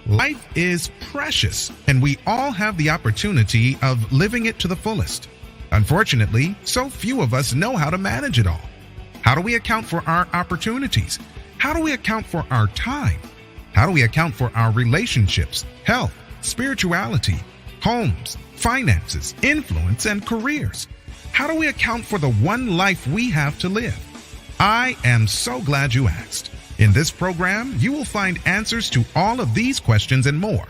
Life is precious, and we all have the opportunity of living it to the fullest. Unfortunately, so few of us know how to manage it all. How do we account for our opportunities? How do we account for our time? How do we account for our relationships, health, spirituality, homes, finances, influence, and careers? How do we account for the one life we have to live? I am so glad you asked. In this program, you will find answers to all of these questions and more.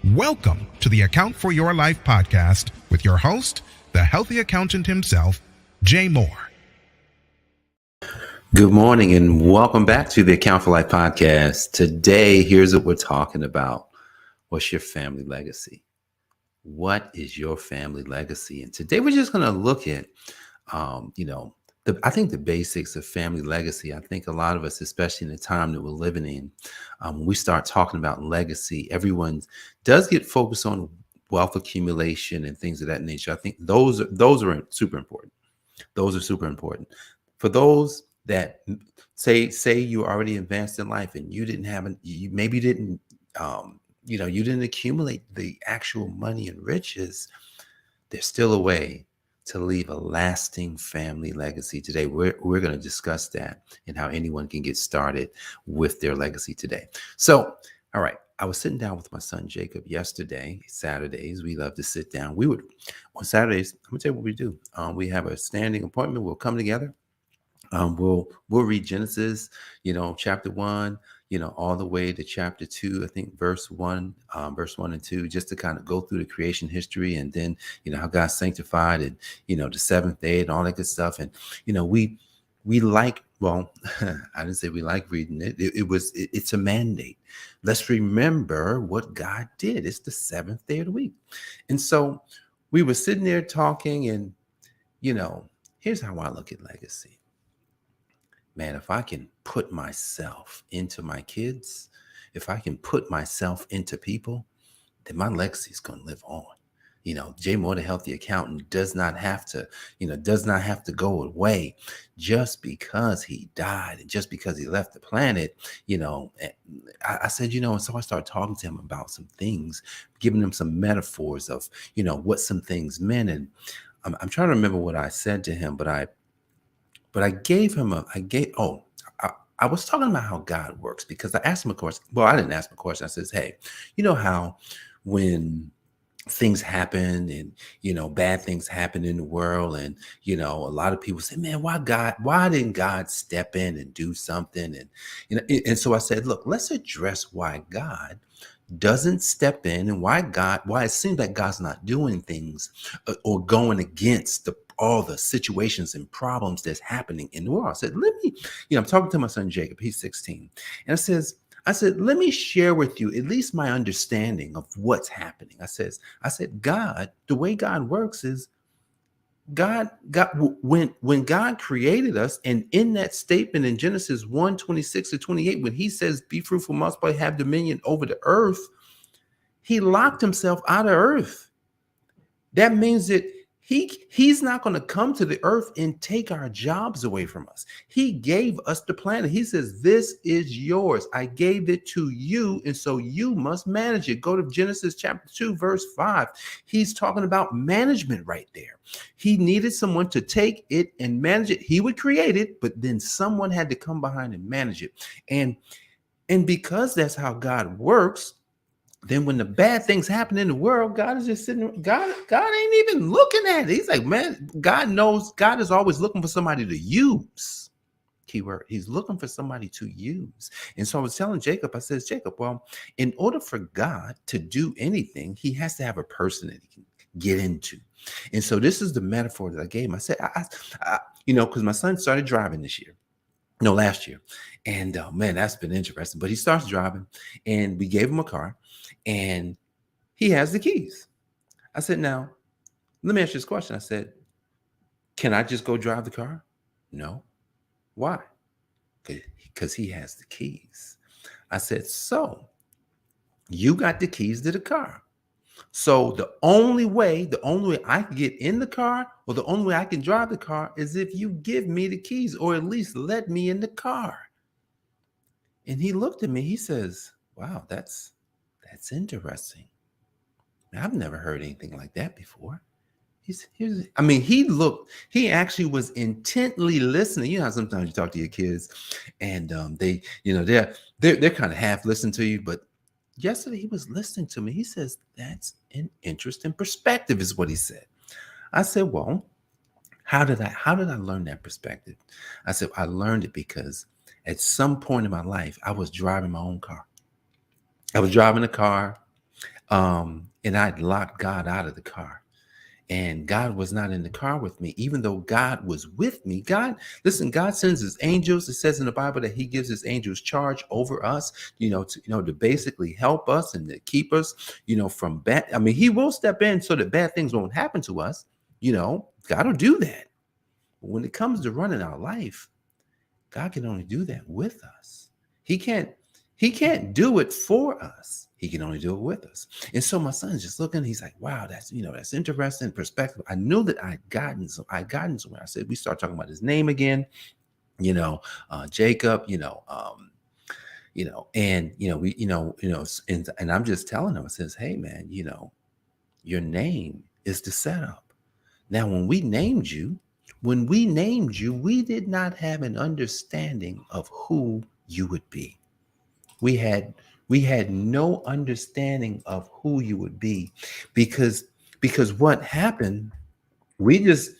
Welcome to the Account for Your Life podcast with your host, the healthy accountant himself, Jay Moore. Good morning and welcome back to the Account for Life podcast. Today, here's what we're talking about. What's your family legacy? What is your family legacy? And today we're just going to look at, I think the basics of family legacy. I think a lot of us, especially in the time that we're living in, when we start talking about legacy, everyone does get focused on wealth accumulation and things of that nature. I think those are super important. Those are super important. For those that say you already advanced in life and you didn't accumulate the actual money and riches, there's still a way to leave a lasting family legacy. Today, we're going to discuss that and how anyone can get started with their legacy today. So, all right, I was sitting down with my son Jacob yesterday. Saturdays, we love to sit down. On Saturdays, I'm gonna tell you what we do. We have a standing appointment. We'll come together. We'll read Genesis, chapter 1, all the way to chapter 2, I think verse 1 and 2, just to kind of go through the creation history and then, how God sanctified and, the seventh day and all that good stuff. And, we like, well, I didn't say we like reading it. It's a mandate. Let's remember what God did. It's the seventh day of the week. And so we were sitting there talking and, here's how I look at legacy. Man, if I can put myself into my kids, if I can put myself into people, then my legacy is going to live on. Jay Moore, the healthy accountant, does not have to go away just because he died and just because he left the planet. I said, and so I started talking to him about some things, giving him some metaphors of, what some things meant. And I'm trying to remember what I said to him, but I was talking about how God works because I asked him a question. Well, I didn't ask him a question. I says, hey, how when things happen and, bad things happen in the world and, a lot of people say, man, why didn't God step in and do something? And, and so I said, look, let's address why God doesn't step in and why it seems like God's not doing things or going against all the situations and problems that's happening in the world. I said, I'm talking to my son, Jacob, he's 16. And I said, let me share with you at least my understanding of what's happening. I said, God, the way God works is when God created us, and in that statement in Genesis 1:26-28, when he says, be fruitful, multiply, have dominion over the earth, he locked himself out of earth. That means that he's not going to come to the earth and take our jobs away from us. He gave us the planet. He says, this is yours. I gave it to you. And so you must manage it. Go to Genesis chapter 2, verse 5. He's talking about management right there. He needed someone to take it and manage it. He would create it, but then someone had to come behind and manage it. And because that's how God works, then when the bad things happen in the world, God is just sitting, God ain't even looking at it. He's like, man, God knows God is always looking for somebody to use. Keyword, he's looking for somebody to use. And so I was telling Jacob, I says, Jacob, well, in order for God to do anything, he has to have a person that he can get into. And so this is the metaphor that I gave him. I said, because my son started driving last year. And man, that's been interesting. But he starts driving and we gave him a car and he has the keys. I said, now, let me ask you this question. I said, can I just go drive the car? No. Why? Because he has the keys. I said, so you got the keys to the car. So the only way I can get in the car or the only way I can drive the car is if you give me the keys or at least let me in the car. And he looked at me, he says, wow, that's That's interesting. I've never heard anything like that before. He actually was intently listening. You know how sometimes you talk to your kids and they're kind of half listening to you, but yesterday he was listening to me. He says, that's an interesting perspective, is what he said. I said, well, how did I learn that perspective? I said, I learned it because at some point in my life, I was driving my own car. I was driving a car, and I'd locked God out of the car. And God was not in the car with me, even though God was with me. God sends his angels. It says in the Bible that he gives his angels charge over us, to basically help us and to keep us, from bad. I mean, he will step in so that bad things won't happen to us. God will do that. But when it comes to running our life, God can only do that with us. He can't do it for us. He can only do it with us. And so my son's just looking, he's like, wow, that's interesting perspective. I knew that I'd gotten somewhere. I said, we start talking about his name again, Jacob, and I'm just telling him, I says, hey man, your name is the setup. Now, when we named you, we did not have an understanding of who you would be. We had no understanding of who you would be because what happened, we just,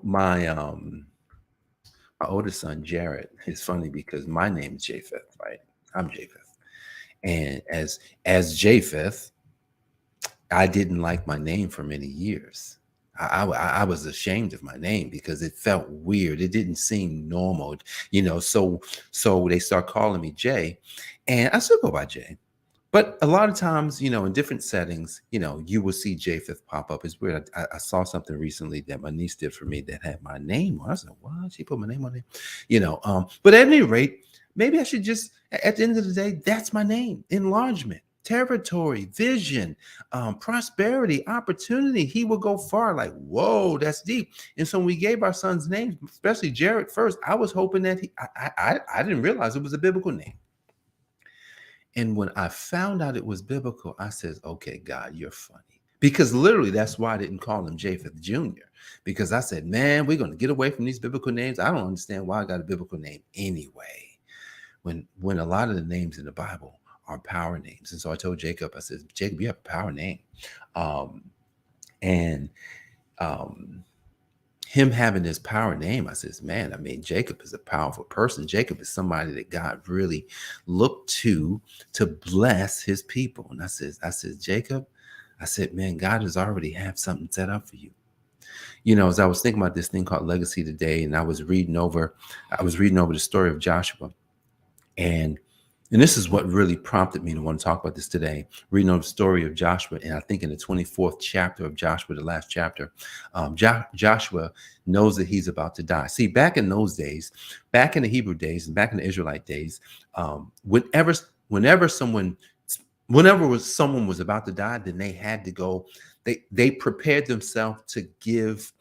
my oldest son, Jared, is funny because my name is Japheth, right? I'm Japheth. And as Japheth, I didn't like my name for many years. I was ashamed of my name because it felt weird. It didn't seem normal, So they start calling me Jay, and I still go by Jay. But a lot of times, in different settings, you will see Japheth pop up. It's weird. I saw something recently that my niece did for me that had my name on. I said, "What? She put my name on it?" But at any rate, maybe I should just, at the end of the day, that's my name. Enlargement. Territory, vision, prosperity, opportunity. He will go far. Like, whoa, that's deep. And so when we gave our son's name, especially Jared first, I was hoping that I didn't realize it was a biblical name. And when I found out it was biblical, I says, okay, God, you're funny. Because literally that's why I didn't call him Japheth Jr. Because I said, man, we're going to get away from these biblical names. I don't understand why I got a biblical name anyway. When a lot of the names in the Bible are power names. And so I told Jacob, I said, Jacob, you have a power name. Him having this power name, I says, man, Jacob is a powerful person. Jacob is somebody that God really looked to bless his people. And I said, Jacob, I said, man, God has already have something set up for you. As I was thinking about this thing called legacy today, and I was reading over the story of Joshua. And this is what really prompted me to want to talk about this today, reading on the story of Joshua. And I think in the 24th chapter of Joshua, the last chapter, Joshua knows that he's about to die. See, back in those days, back in the Hebrew days and back in the Israelite days, whenever someone was about to die, then they had to go, they prepared themselves to give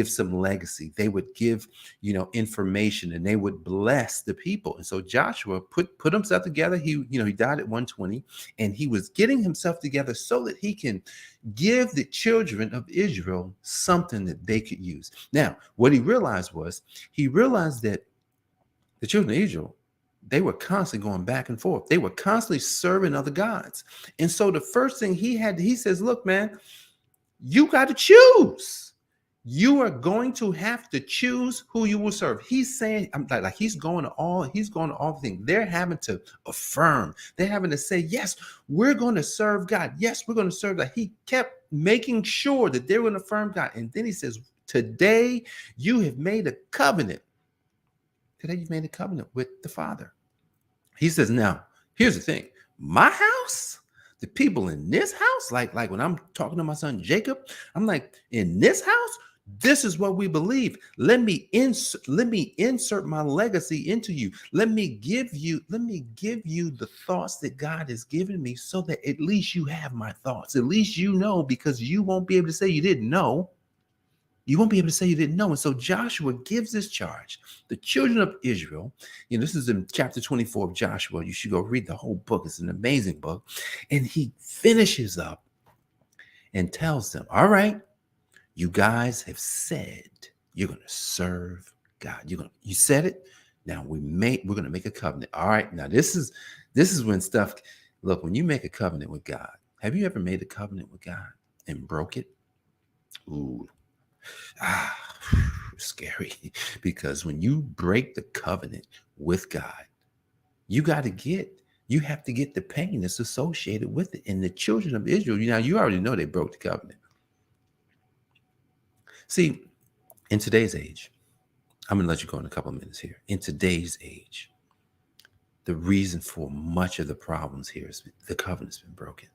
some legacy. They would give, information, and they would bless the people. And so Joshua put himself together. He died at 120, and he was getting himself together so that he can give the children of Israel something that they could use. Now, what he realized that the children of Israel, they were constantly going back and forth. They were constantly serving other gods. And so the first thing he says, look, man, you got to choose. You are going to have to choose who you will serve. He's saying, he's going to all the things. They're having to affirm. They're having to say, yes, we're going to serve God. Yes, we're going to serve God. He kept making sure that they were going to affirm God. And then he says, today you have made a covenant. Today you've made a covenant with the Father. He says, now, here's the thing. My house, the people in this house, like when I'm talking to my son Jacob, I'm like, in this house, this is what we believe. Let me insert my legacy into you. Let me give you the thoughts that God has given me, so that at least you have my thoughts. At least you know, because you won't be able to say you didn't know. You won't be able to say you didn't know. And so Joshua gives this charge. The children of Israel, this is in chapter 24 of Joshua. You should go read the whole book. It's an amazing book. And he finishes up and tells them, all right, you guys have said you're going to serve God. You said it. Now we're going to make a covenant. All right. Now this is when stuff, look, when you make a covenant with God, have you ever made a covenant with God and broke it? Ooh. Scary, because when you break the covenant with God, you have to get the pain that's associated with it. And the children of Israel, you already know they broke the covenant. See, in today's age, I'm going to let you go in a couple of minutes here. In today's age, the reason for much of the problems here is the covenant's been broken.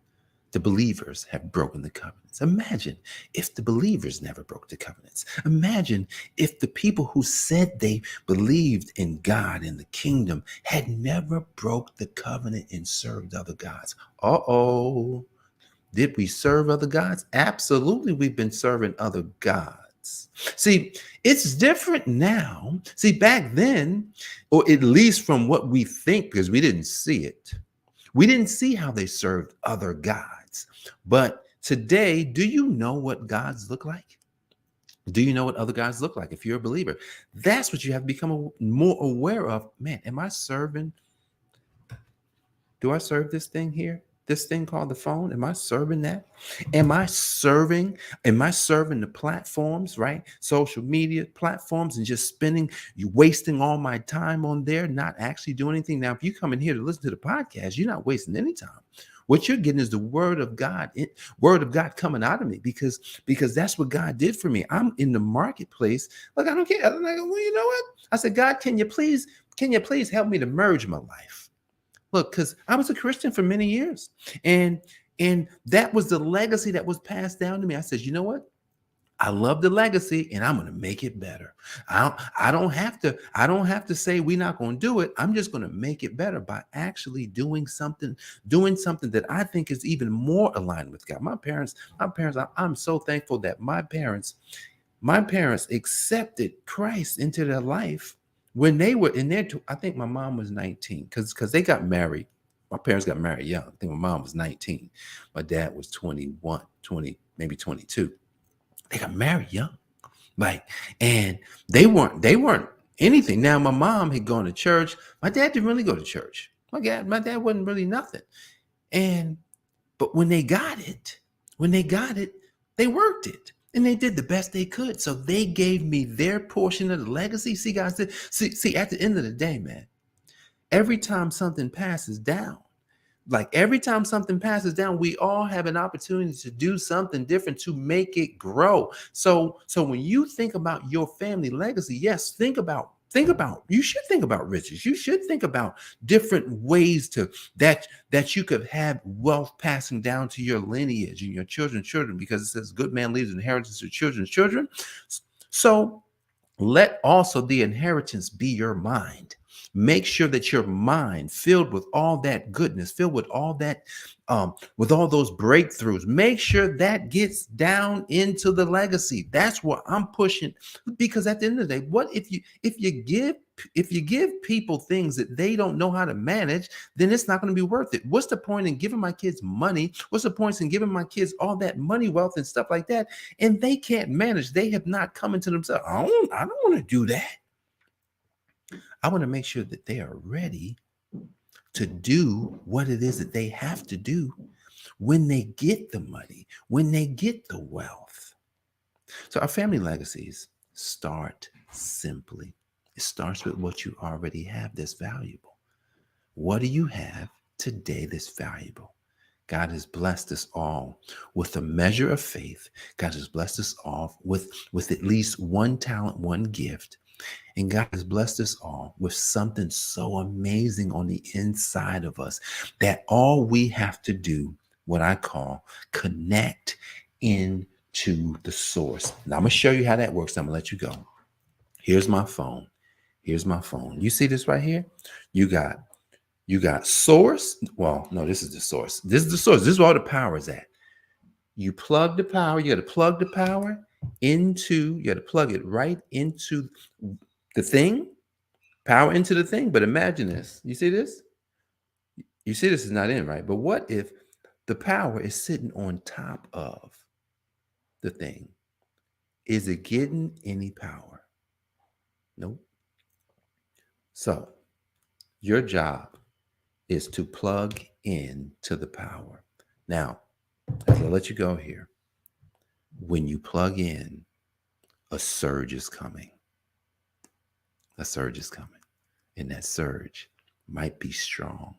The believers have broken the covenants. Imagine if the believers never broke the covenants. Imagine if the people who said they believed in God and the kingdom had never broke the covenant and served other gods. Uh-oh. Did we serve other gods? Absolutely, we've been serving other gods. See, it's different now. See, back then, or at least from what we think, because we didn't see it, we didn't see how they served other gods. But today, do you know what gods look like? Do you know what other gods look like if you're a believer? That's what you have to become more aware of. Man, do I serve this thing here? This thing called the phone? Am I serving that? Am I serving the platforms, right? Social media platforms, and just wasting all my time on there, not actually doing anything. Now, if you come in here to listen to the podcast, you're not wasting any time. What you're getting is the word of God coming out of me, because that's what God did for me. I'm in the marketplace. Look, I don't care. I'm like, well, you know what? I said, God, can you please help me to merge my life? Look, because I was a Christian for many years, and that was the legacy that was passed down to me. I said, you know what? I love the legacy, and I'm going to make it better. I don't have to say we're not going to do it. I'm just going to make it better by actually doing something that I think is even more aligned with God. My parents, I'm so thankful that my parents accepted Christ into their life when they were in their, I think my mom was 19, because they got married. My parents got married young. I think my mom was 19. My dad was 21, 20, maybe 22. They got married young. And they weren't anything. Now, my mom had gone to church. My dad didn't really go to church. My dad wasn't really nothing. But when they got it, they worked it. And they did the best they could. So they gave me their portion of the legacy. See, guys, see, at the end of the day, man, every time something passes down, we all have an opportunity to do something different to make it grow. So when you think about your family legacy, yes, you should think about riches. You should think about different ways that you could have wealth passing down to your lineage and your children's children, because it says good man leaves inheritance to children's children. So let also the inheritance be your mind. Make sure that your mind filled with all that goodness, filled with all that, with all those breakthroughs, make sure that gets down into the legacy. That's what I'm pushing, because at the end of the day, what if you give people things that they don't know how to manage, then it's not going to be worth it. What's the point in giving my kids money? What's the point in giving my kids all that money, wealth, and stuff like that, and they can't manage? They have not come into themselves. I don't want to do that. I want to make sure that they are ready to do what it is that they have to do when they get the money, when they get the wealth. So our family legacies start simply. It starts with what you already have that's valuable. What do you have today that's valuable? God has blessed us all with a measure of faith. God has blessed us all with at least one talent, one gift. And God has blessed us all with something so amazing on the inside of us that all we have to do, what I call connect into the source. Now I'm going to show you how that works. I'm going to let you go. Here's my phone. You see this right here? You got source. Well, no, this is the source. This is the source. This is where all the power is at. You plug the power. You got to plug the power you got to plug it right into the thing, power into the thing. But imagine this. You see this? You see this is not in, right? But what if the power is sitting on top of the thing? Is it getting any power? Nope. So your job is to plug in to the power. Now, as I let you go here, when you plug in, a surge is coming. A surge is coming. And that surge might be strong.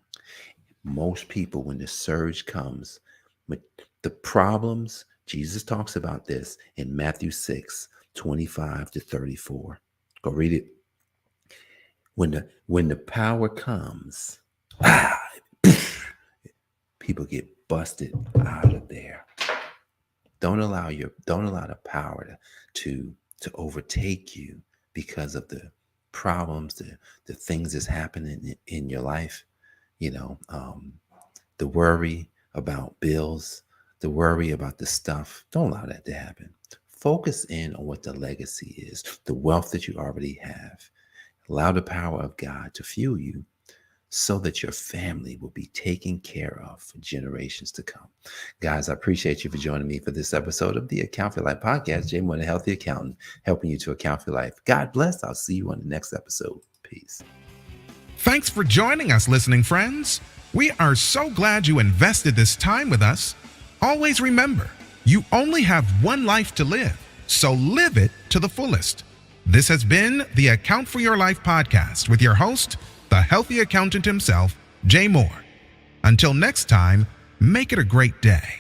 Most people, when the surge comes, the problems, Jesus talks about this in Matthew 6:25-34. Go read it. When the power comes, people get busted out of there. Don't allow the power to overtake you because of the problems, the things that's happening in your life. The worry about bills, the worry about the stuff. Don't allow that to happen. Focus in on what the legacy is, the wealth that you already have. Allow the power of God to fuel you so that your family will be taken care of for generations to come. Guys, I appreciate you for joining me for this episode of the Account for Your Life podcast. Jay Moore, the Healthy Accountant, helping you to account for your life. God bless. I'll see you on the next episode. Peace. Thanks for joining us, listening friends. We are so glad you invested this time with us. Always remember, you only have one life to live, so live it to the fullest. This has been the Account for Your Life podcast with your host, the healthy accountant himself, Jay Moore. Until next time, make it a great day.